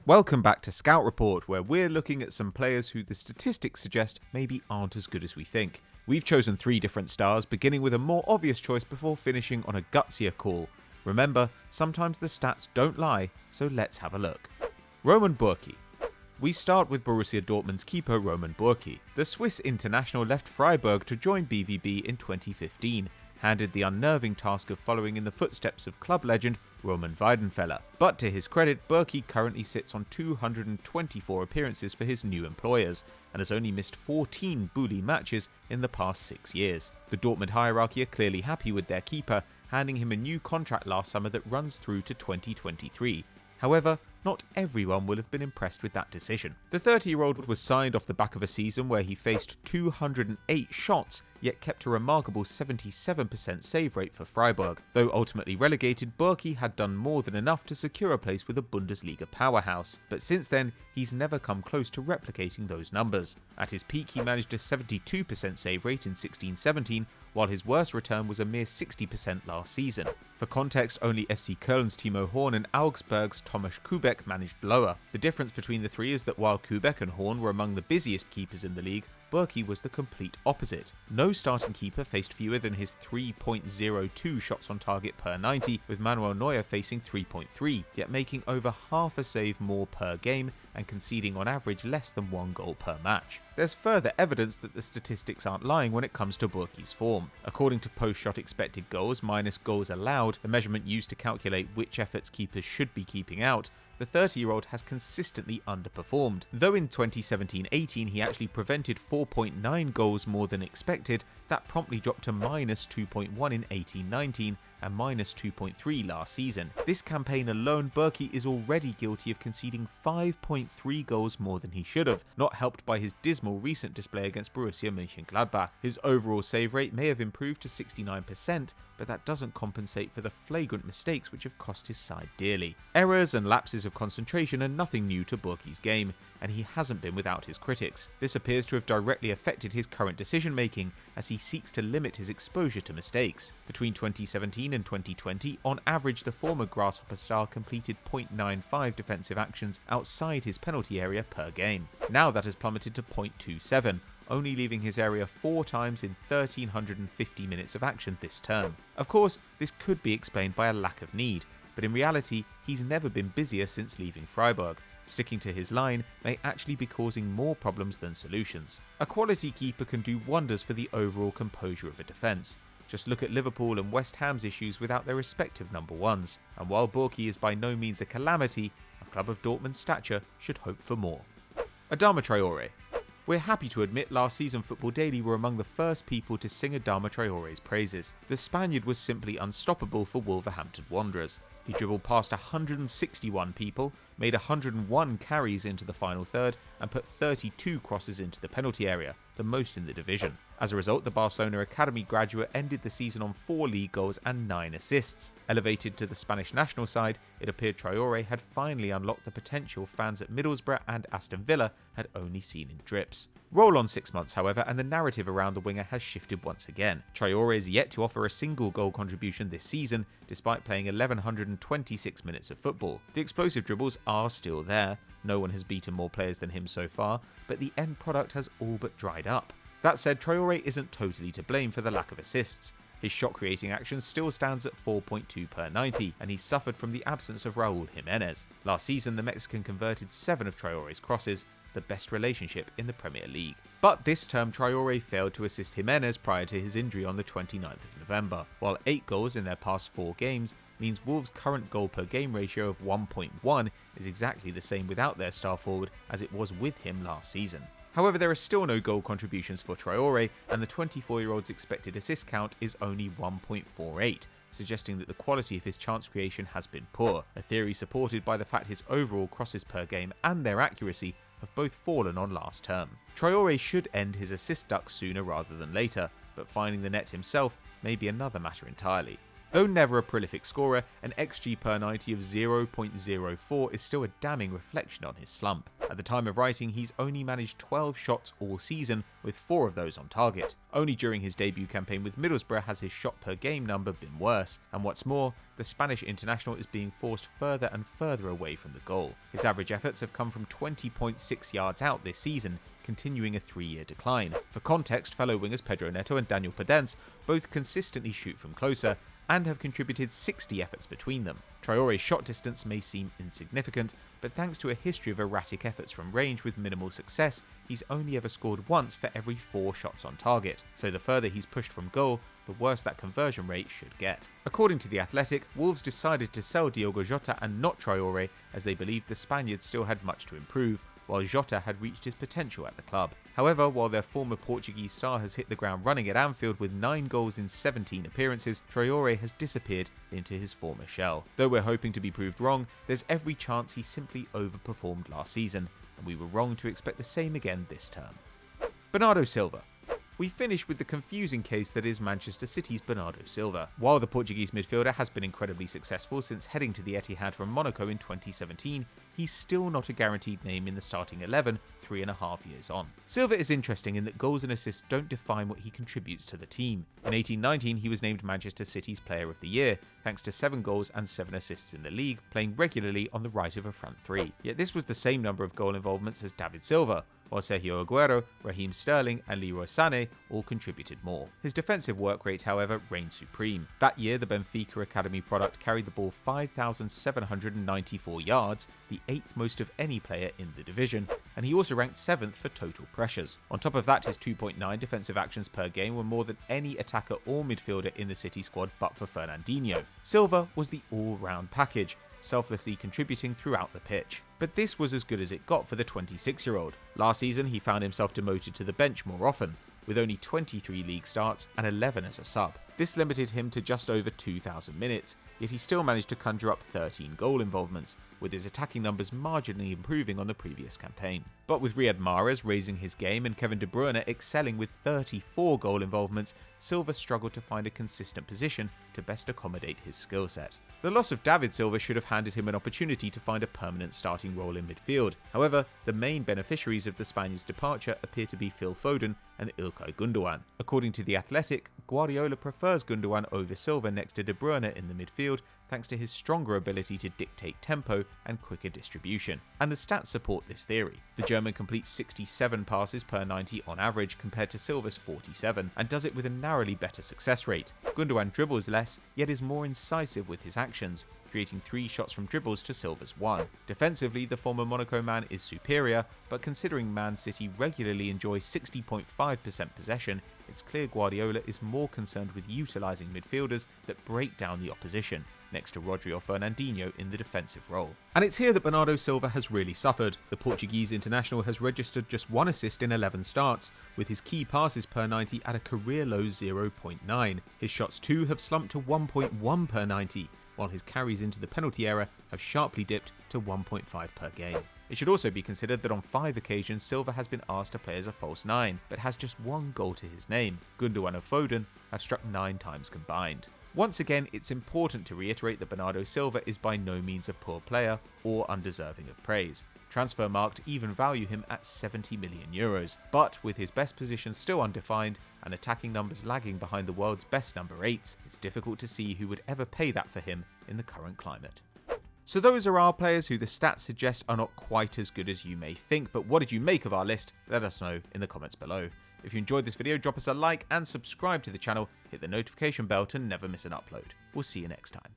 Welcome back to Scout Report, where we're looking at some players who the statistics suggest maybe aren't as good as we think. We've chosen 3 different stars, beginning with a more obvious choice before finishing on a gutsier call. Remember, sometimes the stats don't lie, so let's have a look. Roman Bürki. We start with Borussia Dortmund's keeper Roman Bürki. The Swiss international left Freiburg to join BVB in 2015, handed the unnerving task of following in the footsteps of club legend Roman Weidenfeller. But to his credit, Bürki currently sits on 224 appearances for his new employers, and has only missed 14 bully matches in the past 6 years. The Dortmund hierarchy are clearly happy with their keeper, handing him a new contract last summer that runs through to 2023. However, not everyone will have been impressed with that decision. The 30-year-old was signed off the back of a season where he faced 208 shots, yet kept a remarkable 77% save rate for Freiburg. Though ultimately relegated, Bürki had done more than enough to secure a place with a Bundesliga powerhouse, but since then, he's never come close to replicating those numbers. At his peak, he managed a 72% save rate in 16-17, while his worst return was a mere 60% last season. For context, only FC Köln's Timo Horn and Augsburg's Tomasz Kubek managed lower. The difference between the three is that while Kubek and Horn were among the busiest keepers in the league, Bürki was the complete opposite. No starting keeper faced fewer than his 3.02 shots on target per 90, with Manuel Neuer facing 3.3, yet making over half a save more per game and conceding on average less than 1 goal per match. There's further evidence that the statistics aren't lying when it comes to Bürki's form. According to post-shot expected goals minus goals allowed, the measurement used to calculate which efforts keepers should be keeping out, the 30-year-old has consistently underperformed. Though in 2017-18 he actually prevented 4.9 goals more than expected, that promptly dropped to minus 2.1 in 18-19 and minus 2.3 last season. This campaign alone, Bürki is already guilty of conceding 5.3 goals more than he should have, not helped by his dismal recent display against Borussia Mönchengladbach. His overall save rate may have improved to 69%, but that doesn't compensate for the flagrant mistakes which have cost his side dearly. Errors and lapses of concentration are nothing new to Bürki's game, and he hasn't been without his critics. This appears to have directly affected his current decision-making, as he seeks to limit his exposure to mistakes. Between 2017 and 2020, on average the former Grasshopper star completed 0.95 defensive actions outside his penalty area per game. Now that has plummeted to 0.27, only leaving his area 4 times in 1,350 minutes of action this term. Of course, this could be explained by a lack of need, but in reality, he's never been busier since leaving Freiburg. Sticking to his line may actually be causing more problems than solutions. A quality keeper can do wonders for the overall composure of a defence. Just look at Liverpool and West Ham's issues without their respective number ones. And while Bürki is by no means a calamity, a club of Dortmund's stature should hope for more. Adama Traoré. We're happy to admit last season Football Daily were among the first people to sing Adama Traoré's praises. The Spaniard was simply unstoppable for Wolverhampton Wanderers. He dribbled past 161 people, made 101 carries into the final third, and put 32 crosses into the penalty area, the most in the division. As a result, the Barcelona Academy graduate ended the season on 4 league goals and 9 assists. Elevated to the Spanish national side, it appeared Traoré had finally unlocked the potential fans at Middlesbrough and Aston Villa had only seen in drips. Roll on 6 months, however, and the narrative around the winger has shifted once again. Traoré is yet to offer a single goal contribution this season, despite playing 1,126 minutes of football. The explosive dribbles are still there, no one has beaten more players than him so far, but the end product has all but dried up. That said, Traoré isn't totally to blame for the lack of assists. His shot-creating action still stands at 4.2 per 90, and he suffered from the absence of Raúl Jiménez. Last season, the Mexican converted 7 of Traoré's crosses, the best relationship in the Premier League. But this term, Traoré failed to assist Jiménez prior to his injury on the 29th of November, while 8 goals in their past 4 games means Wolves' current goal per game ratio of 1.1 is exactly the same without their star forward as it was with him last season. However, there are still no goal contributions for Traoré, and the 24-year-old's expected assist count is only 1.48, suggesting that the quality of his chance creation has been poor, a theory supported by the fact his overall crosses per game and their accuracy have both fallen on last term. Traoré should end his assist duck sooner rather than later, but finding the net himself may be another matter entirely. Though never a prolific scorer, an XG per 90 of 0.04 is still a damning reflection on his slump. At the time of writing, he's only managed 12 shots all season, with 4 of those on target. Only during his debut campaign with Middlesbrough has his shot per game number been worse, and what's more, the Spanish international is being forced further and further away from the goal. His average efforts have come from 20.6 yards out this season, continuing a 3-year decline. For context, fellow wingers Pedro Neto and Daniel Podence both consistently shoot from closer and have contributed 60 efforts between them. Traoré's shot distance may seem insignificant, but thanks to a history of erratic efforts from range with minimal success, he's only ever scored once for every 4 shots on target, so the further he's pushed from goal, the worse that conversion rate should get. According to The Athletic, Wolves decided to sell Diogo Jota and not Traoré as they believed the Spaniard still had much to improve, while Jota had reached his potential at the club. However, while their former Portuguese star has hit the ground running at Anfield with 9 goals in 17 appearances, Traoré has disappeared into his former shell. Though we're hoping to be proved wrong, there's every chance he simply overperformed last season, and we were wrong to expect the same again this term. Bernardo Silva. We finish with the confusing case that is Manchester City's Bernardo Silva. While the Portuguese midfielder has been incredibly successful since heading to the Etihad from Monaco in 2017, he's still not a guaranteed name in the starting 11 3.5 years on. Silva is interesting in that goals and assists don't define what he contributes to the team. In 18-19, he was named Manchester City's Player of the Year, thanks to 7 goals and 7 assists in the league, playing regularly on the right of a front 3. Yet this was the same number of goal involvements as David Silva, while Sergio Aguero, Raheem Sterling and Leroy Sané all contributed more. His defensive work rate, however, reigned supreme. That year, the Benfica Academy product carried the ball 5,794 yards, the 8th most of any player in the division, and he also ranked 7th for total pressures. On top of that, his 2.9 defensive actions per game were more than any attacker or midfielder in the City squad but for Fernandinho. Silva was the all-round package, selflessly contributing throughout the pitch. But this was as good as it got for the 26-year-old. Last season, he found himself demoted to the bench more often, with only 23 league starts and 11 as a sub. This limited him to just over 2,000 minutes, yet he still managed to conjure up 13 goal involvements, with his attacking numbers marginally improving on the previous campaign. But with Riyad Mahrez raising his game and Kevin De Bruyne excelling with 34 goal involvements, Silva struggled to find a consistent position to best accommodate his skill set. The loss of David Silva should have handed him an opportunity to find a permanent starting role in midfield. However, the main beneficiaries of the Spaniard's departure appear to be Phil Foden and Ilkay Gundogan. According to The Athletic, Guardiola prefers Gundogan over Silva next to De Bruyne in the midfield, thanks to his stronger ability to dictate tempo and quicker distribution. And the stats support this theory. The German completes 67 passes per 90 on average compared to Silva's 47, and does it with a narrowly better success rate. Gundogan dribbles less, yet is more incisive with his actions, creating 3 shots from dribbles to Silva's 1. Defensively, the former Monaco man is superior, but considering Man City regularly enjoy 60.5% possession, it's clear Guardiola is more concerned with utilising midfielders that break down the opposition, next to Rodri or Fernandinho in the defensive role. And it's here that Bernardo Silva has really suffered. The Portuguese international has registered just 1 assist in 11 starts, with his key passes per 90 at a career low 0.9. His shots too have slumped to 1.1 per 90, while his carries into the penalty area have sharply dipped to 1.5 per game. It should also be considered that on 5 occasions Silva has been asked to play as a false 9, but has just 1 goal to his name. Gundogan and Foden have struck 9 times combined. Once again, it's important to reiterate that Bernardo Silva is by no means a poor player or undeserving of praise. Transfermarkt even value him at €70 million, but with his best position still undefined and attacking numbers lagging behind the world's best number 8s, it's difficult to see who would ever pay that for him in the current climate. So those are our players who the stats suggest are not quite as good as you may think, but what did you make of our list? Let us know in the comments below. If you enjoyed this video, drop us a like and subscribe to the channel, hit the notification bell to never miss an upload. We'll see you next time.